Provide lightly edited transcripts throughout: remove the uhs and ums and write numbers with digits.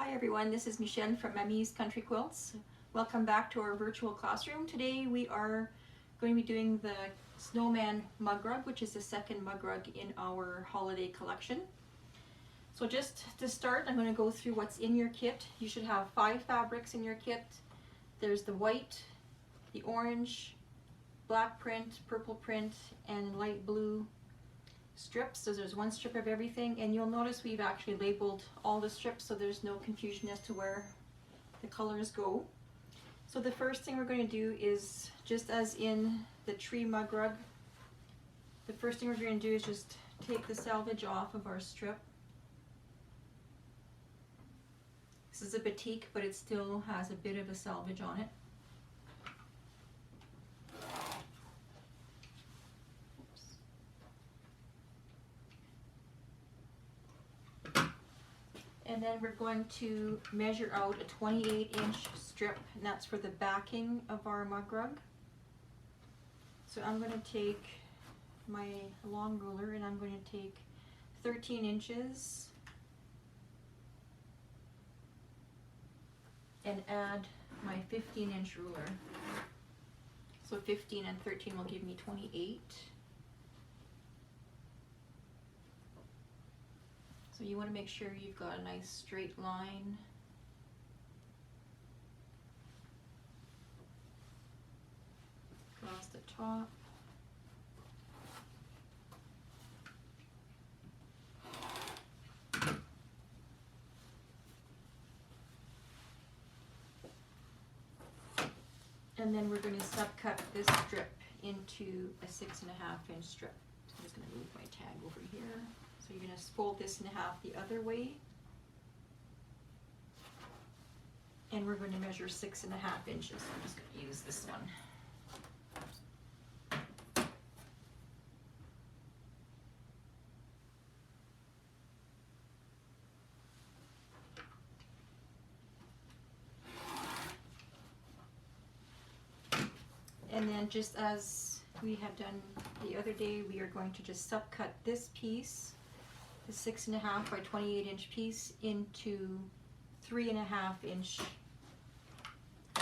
Hi everyone, this is Michelle from Mamie's Country Quilts. Welcome back to our virtual classroom. Today we are going to be doing the Snowman mug rug, which is the second mug rug in our holiday collection. So just to start, I'm going to go through what's in your kit. You should have 5 fabrics in your kit. There's the white, the orange, black print, purple print, and light blue strips. So there's 1 strip of everything, and you'll notice we've actually labeled all the strips so there's no confusion as to where the colors go. So the first thing we're going to do is, just as in the tree mug rug, the first thing we're going to do is just take the selvage off of our strip. This is a batik, but it still has a bit of a selvage on it. And then we're going to measure out a 28-inch strip, and that's for the backing of our mug rug. So I'm going to take my long ruler and I'm going to take 13 inches and add my 15-inch ruler. So 15 and 13 will give me 28. So you want to make sure you've got a nice straight line. Across the top. And then we're going to subcut this strip into a 6.5-inch strip. So I'm just going to move my tag over here. So you're going to fold this in half the other way. And we're going to measure 6.5 inches. I'm just going to use this one. And then, just as we have done the other day, we are going to just subcut this piece, the 6.5 by 28-inch piece, into 3.5-inch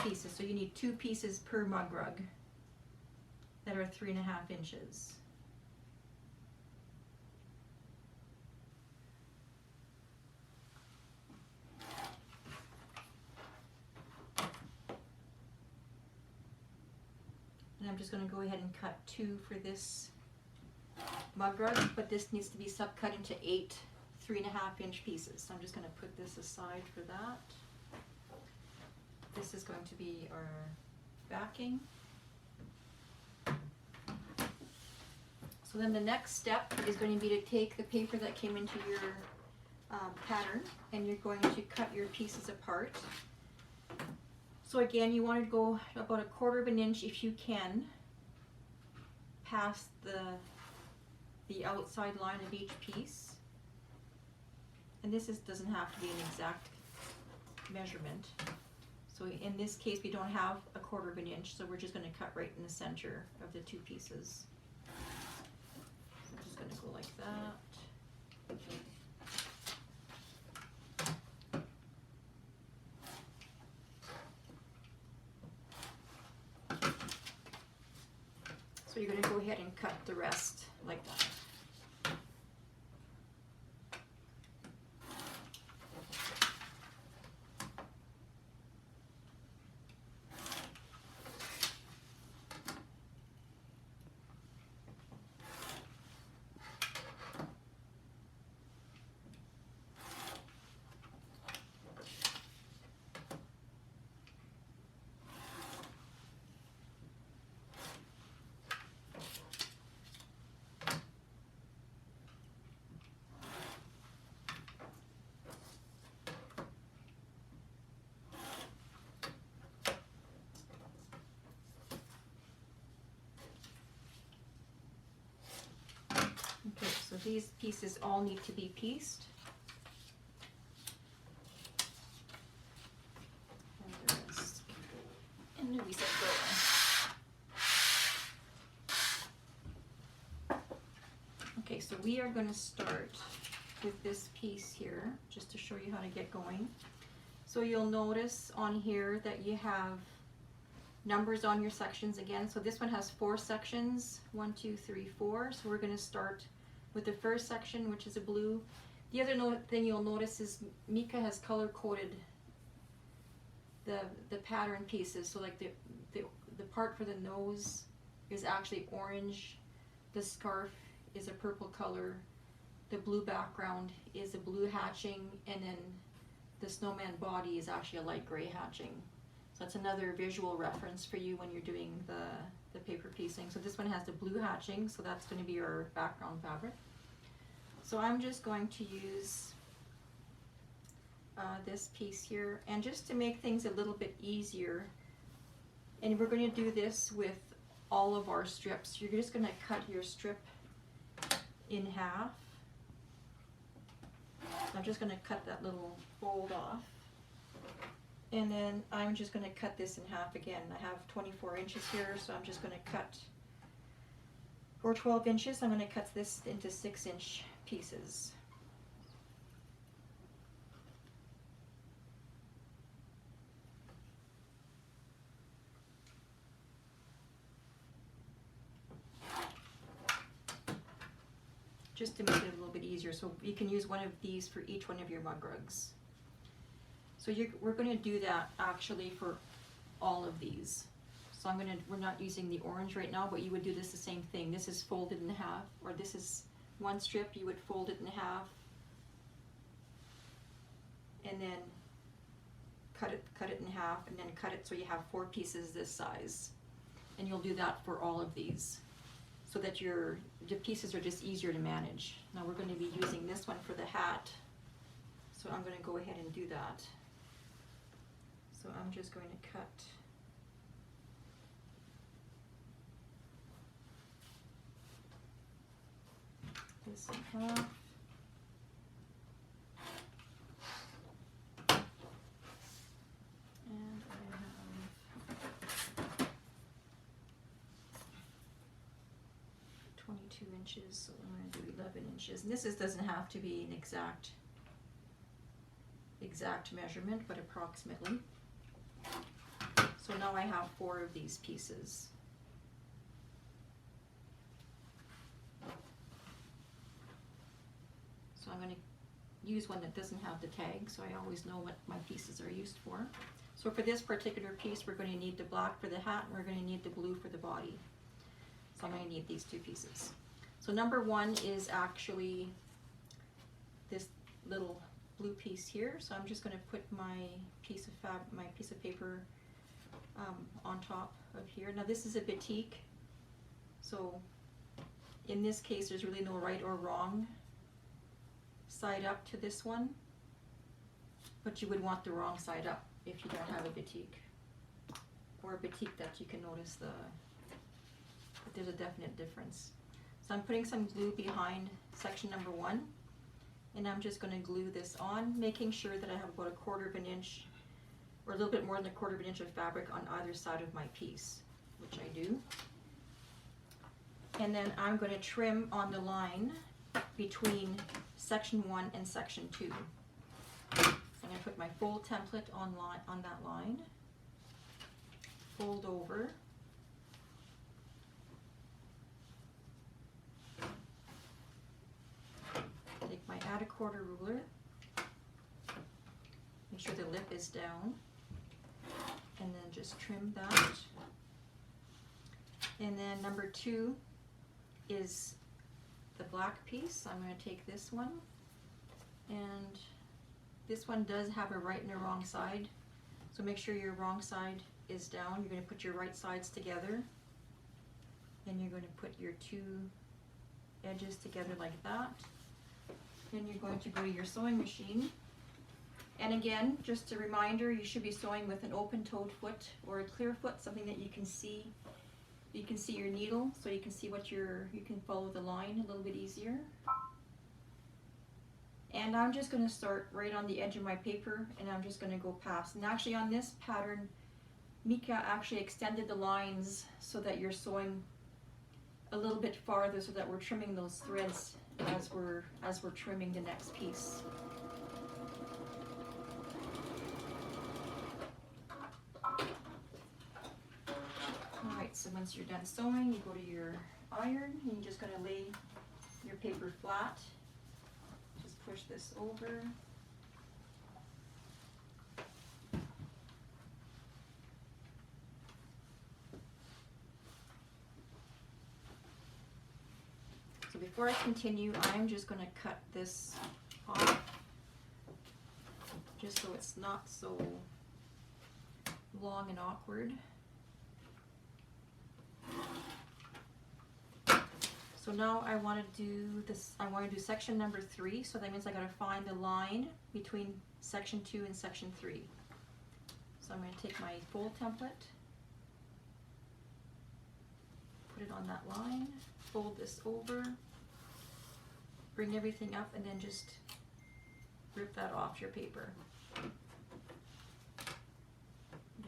pieces. So you need 2 pieces per mug rug that are 3.5 inches. And I'm just going to go ahead and cut 2 for this mug rug, but this needs to be subcut into 8 3.5-inch pieces. So I'm just going to put this aside for that. This is going to be our backing. So then the next step is going to be to take the paper that came into your pattern, and you're going to cut your pieces apart. So again, you want to go about 1/4 of an inch, if you can, past the outside line of each piece. And this doesn't have to be an exact measurement. So in this case, we don't have 1/4 of an inch, so we're just going to cut right in the center of the 2 pieces. So I'm just going to go like that. So you're going to go ahead and cut the rest like that. Okay, so these pieces all need to be pieced. And we set going. Okay, so we are going to start with this piece here, just to show you how to get going. So you'll notice on here that you have numbers on your sections again. So this one has 4 sections, 1, 2, 3, 4. So we're going to start with the first section, which is a blue. The other thing you'll notice is Mika has color coded the pattern pieces. So like the part for the nose is actually orange, the scarf is a purple color, the blue background is a blue hatching, and then the snowman body is actually a light gray hatching. So that's another visual reference for you when you're doing the paper piecing. So this one has the blue hatching, so that's going to be our background fabric. So I'm just going to use this piece here, and just to make things a little bit easier, and we're going to do this with all of our strips. You're just going to cut your strip in half. I'm just going to cut that little fold off, and then I'm just going to cut this in half again. I have 24 inches here, so I'm just going to cut, or 12 inches, I'm going to cut this into 6-inch pieces. Just to make it a little bit easier, so you can use one of these for each one of your mug rugs. So we're going to do that actually for all of these. So we're not using the orange right now, but you would do this the same thing. This is folded in half, or this is one strip, you would fold it in half, and then cut it in half, and then cut it so you have 4 pieces this size. And you'll do that for all of these, so that your pieces are just easier to manage. Now we're going to be using this one for the hat, so I'm going to go ahead and do that. So I'm just going to cut this in half. And I have 22 inches, so I'm going to do 11 inches. And this doesn't have to be an exact measurement, but approximately. So now I have 4 of these pieces. So I'm going to use one that doesn't have the tag, so I always know what my pieces are used for. So for this particular piece, we're going to need the black for the hat, and we're going to need the blue for the body. So I'm going to need these 2 pieces. So number 1 is actually this little blue piece here. So I'm just going to put my piece of paper on top of here. Now this is a batik, so in this case there's really no right or wrong side up to this one, but you would want the wrong side up if you don't have a batik, or a batik that you can notice that there's a definite difference. So I'm putting some glue behind section number 1, and I'm just going to glue this on, making sure that I have about 1/4 of an inch, or a little bit more than 1/4 of an inch of fabric on either side of my piece, which I do. And then I'm going to trim on the line between section 1 and section 2. I'm going to put my fold template on that line, fold over, take my add 1/4 ruler, make sure the lip is down, and then just trim that. And then number 2 is the black piece. I'm going to take this one, and this one does have a right and a wrong side, so make sure your wrong side is down. You're going to put your right sides together, and you're going to put your 2 edges together like that. Then you're going to go to your sewing machine, and again, just a reminder, you should be sewing with an open-toed foot or a clear foot, something that you can see. You can see your needle, so you can see what you can follow the line a little bit easier. And I'm just going to start right on the edge of my paper, and I'm just going to go past. And actually on this pattern, Mika actually extended the lines so that you're sewing a little bit farther, so that we're trimming those threads as we're trimming the next piece. So once you're done sewing, you go to your iron and you're just going to lay your paper flat. Just push this over. So before I continue, I'm just going to cut this off just so it's not so long and awkward. So now I want to do this, I want to do section number 3, so that means I got to find the line between section 2 and section 3. So I'm going to take my fold template, put it on that line, fold this over, bring everything up, and then just rip that off your paper. Then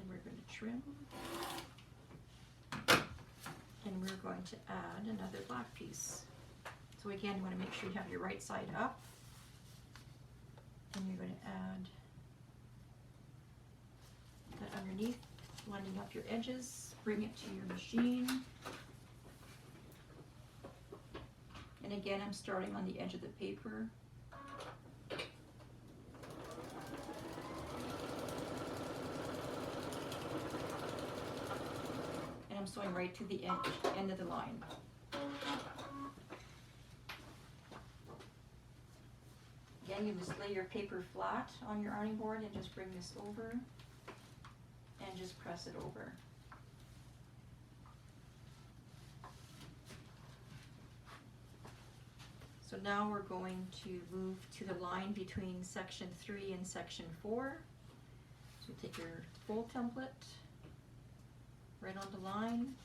we're going to trim. And we're going to add another black piece. So again, you want to make sure you have your right side up. And you're going to add that underneath, lining up your edges, bring it to your machine. And again, I'm starting on the edge of the paper. And I'm sewing right to the end of the line. Again, you just lay your paper flat on your ironing board and just bring this over and just press it over. So now we're going to move to the line between section 3 and section 4. So take your fold template, right on the line,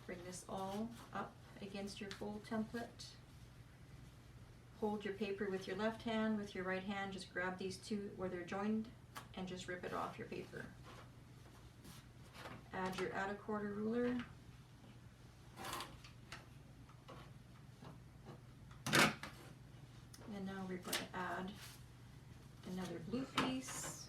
bring this all up against your fold template. Hold your paper with your left hand, with your right hand, just grab these two where they're joined and just rip it off your paper. Add your add a quarter ruler. And now we're going to add another blue piece.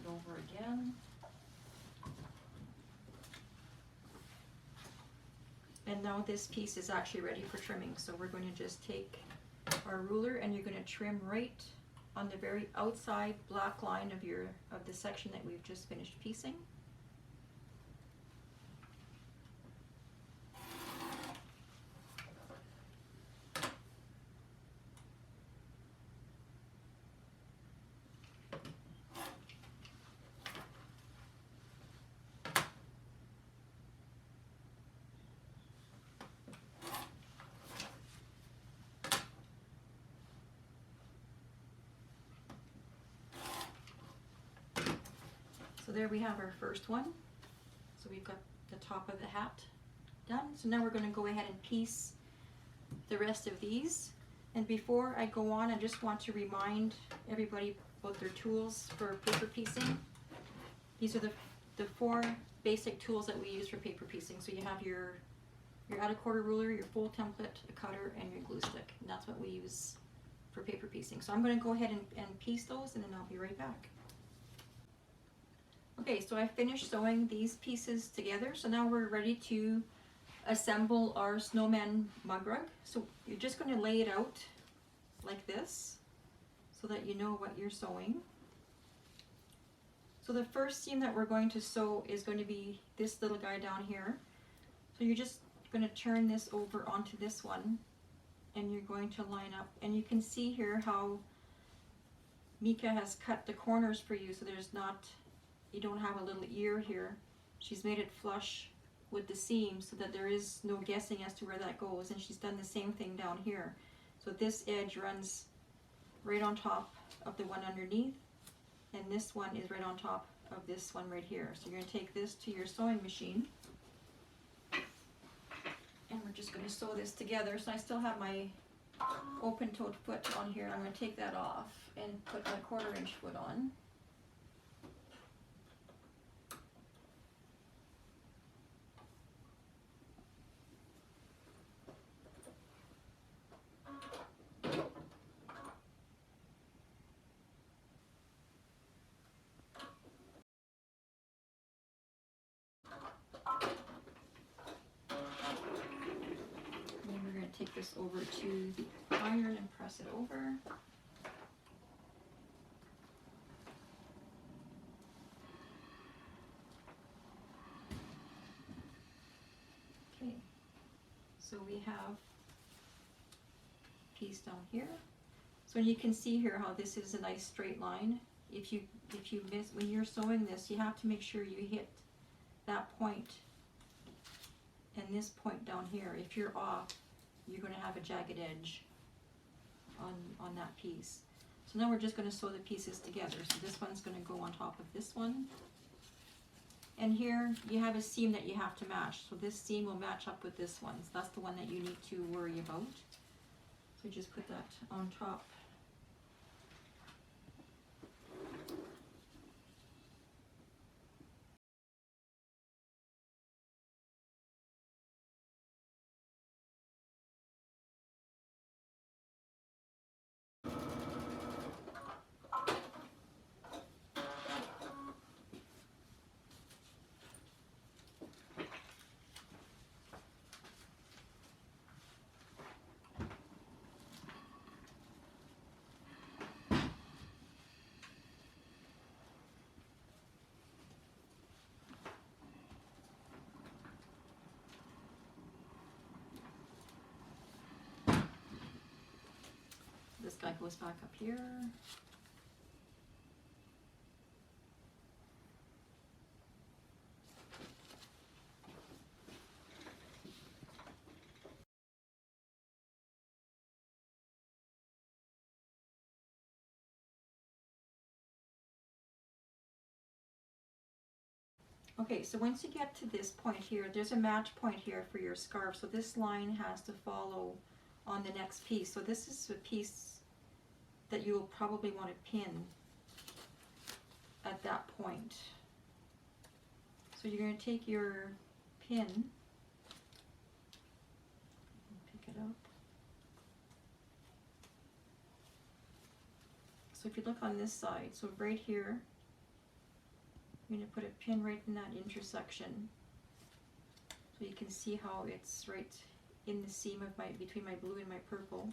Over again. And now this piece is actually ready for trimming, so we're going to just take our ruler and you're going to trim right on the very outside black line of the section that we've just finished piecing. So there we have our first one. So we've got the top of the hat done. So now we're going to go ahead and piece the rest of these. And before I go on, I just want to remind everybody about their tools for paper piecing. These are the 4 basic tools that we use for paper piecing. So you have your add a quarter ruler, your fold template, a cutter, and your glue stick. And that's what we use for paper piecing. So I'm going to go ahead and piece those, and then I'll be right back. Okay, so I finished sewing these pieces together. So now we're ready to assemble our snowman mug rug. So you're just going to lay it out like this so that you know what you're sewing. So the first seam that we're going to sew is going to be this little guy down here. So you're just going to turn this over onto this one and you're going to line up. And you can see here how Mika has cut the corners for you, so there's not, you don't have a little ear here. She's made it flush with the seam so that there is no guessing as to where that goes, and she's done the same thing down here. So this edge runs right on top of the one underneath, and this one is right on top of this one right here. So you're going to take this to your sewing machine, and we're just going to sew this together. So I still have my open-toed foot on here. I'm going to take that off and put my 1/4 inch foot on. Take this over to the iron and press it over. Okay, so we have a piece down here. So you can see here how this is a nice straight line. If you miss when you're sewing this, you have to make sure you hit that point and this point down here. If you're off, you're going to have a jagged edge on that piece. So now we're just going to sew the pieces together. So this one's going to go on top of this one. And here you have a seam that you have to match. So this seam will match up with this one. So that's the one that you need to worry about. So just put that on top. This guy goes back up here. Okay, so once you get to this point here, there's a match point here for your scarf. So this line has to follow on the next piece. So this is a piece that you'll probably want to pin at that point. So you're going to take your pin, pick it up. So if you look on this side, so right here, I'm going to put a pin right in that intersection, so you can see how it's right in the seam of between my blue and my purple,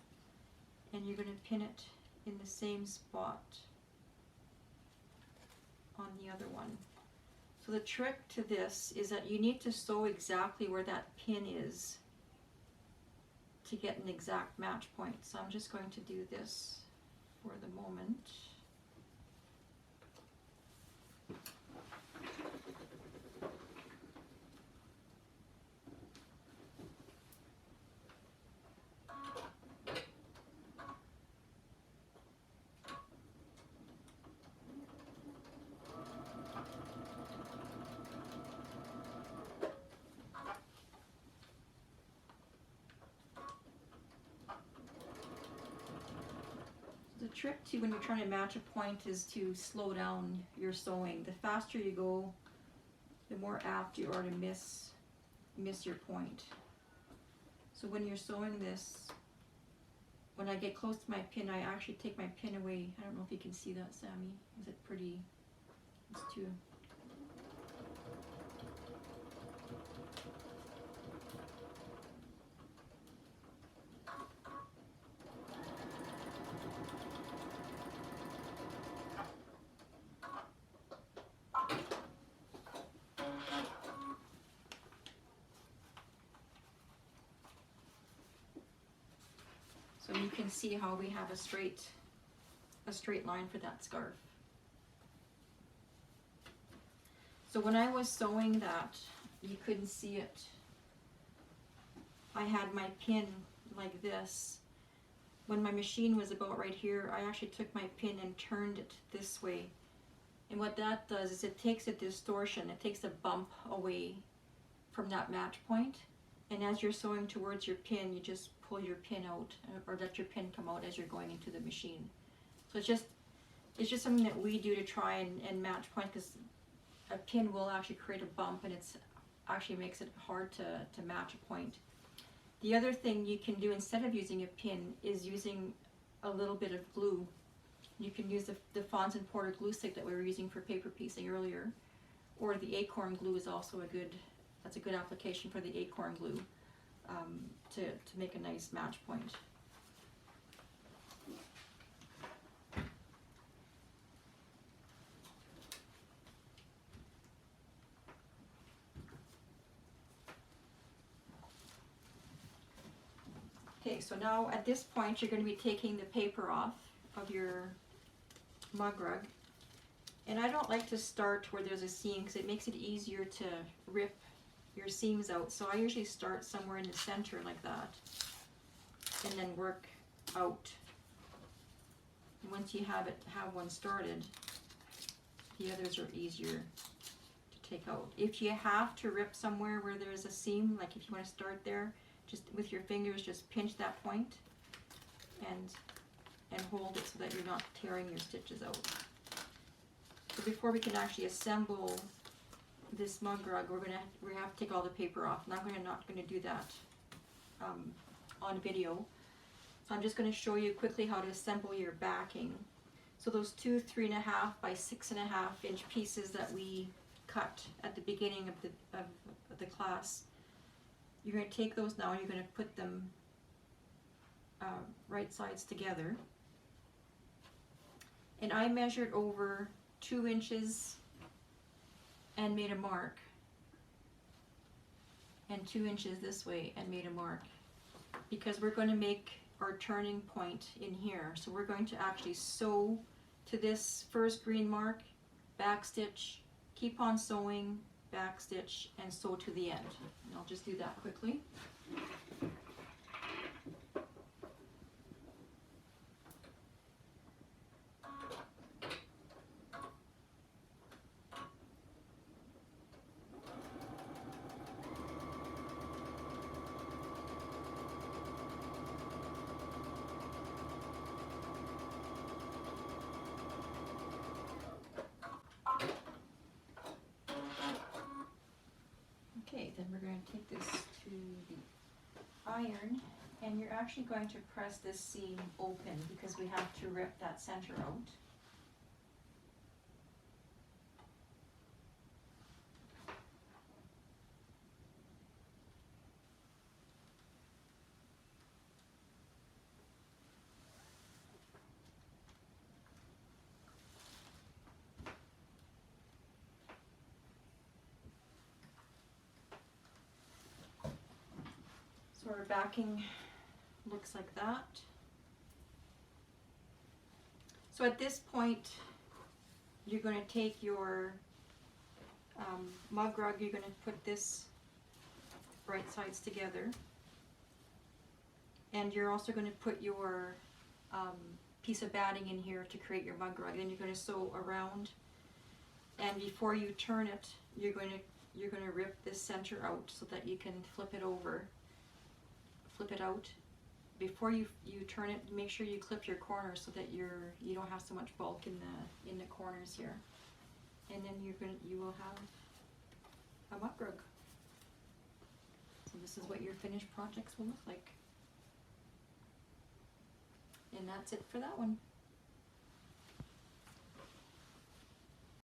and you're going to pin it in the same spot on the other one. So the trick to this is that you need to sew exactly where that pin is to get an exact match point. So I'm just going to do this for the moment. The trick to when you're trying to match a point is to slow down your sewing. The faster you go, the more apt you are to miss your point. So when you're sewing this, when I get close to my pin, I actually take my pin away. I don't know if you can see that, Sammy. Is it pretty? It's too... So you can see how we have a straight line for that scarf. So when I was sewing that, you couldn't see it. I had my pin like this. When my machine was about right here, I actually took my pin and turned it this way, And what that does is it takes a distortion, it takes a bump away from that match point. And as you're sewing towards your pin, you just pull your pin out, or let your pin come out as you're going into the machine. So it's just something that we do to try and match point, because a pin will actually create a bump, and it's actually makes it hard to match a point. The other thing you can do instead of using a pin is using a little bit of glue. You can use the Fons and Porter glue stick that we were using for paper piecing earlier, or the acorn glue is also that's a good application for the acorn glue to make a nice match point. Okay, so now at this point you're going to be taking the paper off of your mug rug. And I don't like to start where there's a seam because it makes it easier to rip your seams out. So I usually start somewhere in the center like that and then work out. And once you have one started, the others are easier to take out. If you have to rip somewhere where there's a seam, like if you want to start there, just with your fingers, just pinch that point and hold it so that you're not tearing your stitches out. So before we can actually assemble this mug rug, we have to take all the paper off. And I'm not going to do that on video. So I'm just going to show you quickly how to assemble your backing. So those two 3.5 by 6.5 inch pieces that we cut at the beginning of the class, you're going to take those now and you're going to put them right sides together. And I measured over 2 inches and made a mark, and 2 inches this way and made a mark, because we're going to make our turning point in here. So we're going to actually sew to this first green mark, back stitch, keep on sewing, back stitch, and sew to the end. And I'll just do that quickly. Okay, then we're going to take this to the iron, and you're actually going to press this seam open because we have to rip that center out. So our backing looks like that. So at this point, you're going to take your mug rug, you're going to put this right sides together, and you're also going to put your piece of batting in here to create your mug rug. Then you're going to sew around, and before you turn it, you're going to rip this center out so that you can flip it over. Flip it out. Before you turn it, make sure you clip your corners so that you don't have so much bulk in the corners here. And then you will have a mug rug. So this is what your finished projects will look like. And that's it for that one.